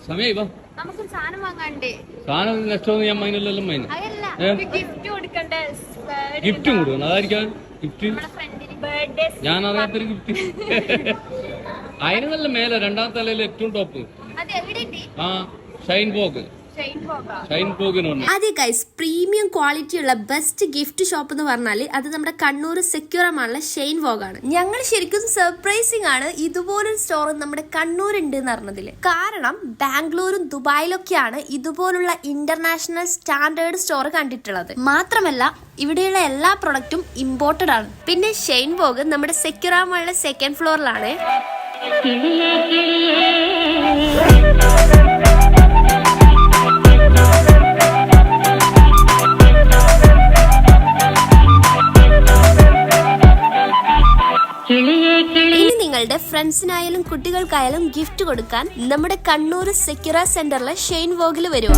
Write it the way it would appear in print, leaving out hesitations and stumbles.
സമയം ഇപ്പൊ നമുക്കൊരു സാധനം വാങ്ങാണ്ട്. സാധനം നഷ്ടമൊന്നും ഞാൻ മൈനല്ലെല്ലാം മൈന ഗിഫ്റ്റ് കൊടുക്കണ്ടേ? ഗിഫ്റ്റും കൊടുക്കണം. അതായിരിക്കാം ഗിഫ്റ്റ്. ഞാൻ അറിയാത്തൊരു ഗിഫ്റ്റ്. അതിന് നല്ല മേലെ രണ്ടാമത്തെ തലയിൽ ഏറ്റവും ടോപ്പ്. ആ ഷൈൻ ബോഗ്. അതെ ഗൈസ്, പ്രീമിയം ക്വാളിറ്റി ഉള്ള ബെസ്റ്റ് ഗിഫ്റ്റ് ഷോപ്പ് എന്ന് പറഞ്ഞാൽ അത് നമ്മുടെ കണ്ണൂർ സെക്യൂറമാണുള്ള ഷെയിൻ വോഗാണ്. ഞങ്ങൾ ശരിക്കും സർപ്രൈസിംഗ് ആണ് ഇതുപോലൊരു സ്റ്റോർ നമ്മുടെ കണ്ണൂർ ഉണ്ട് എന്ന് പറഞ്ഞതിൽ. കാരണം ബാംഗ്ലൂരും ദുബായിലൊക്കെയാണ് ഇതുപോലുള്ള ഇന്റർനാഷണൽ സ്റ്റാൻഡേർഡ് സ്റ്റോർ കണ്ടിട്ടുള്ളത്. മാത്രമല്ല ഇവിടെയുള്ള എല്ലാ പ്രൊഡക്റ്റും ഇമ്പോർട്ടഡ് ആണ്. പിന്നെ ഷെയിൻ വോഗ് നമ്മുടെ സെക്യൂറമായുള്ള സെക്കൻഡ് ഫ്ലോറിലാണ്. ഇനി നിങ്ങളുടെ ഫ്രണ്ട്സിനായാലും കുട്ടികൾക്കായാലും ഗിഫ്റ്റ് കൊടുക്കാൻ നമ്മുടെ കണ്ണൂർ സെക്യൂറ സെന്ററിലെ ഷെയിൻ വോഗിൽ വരുക.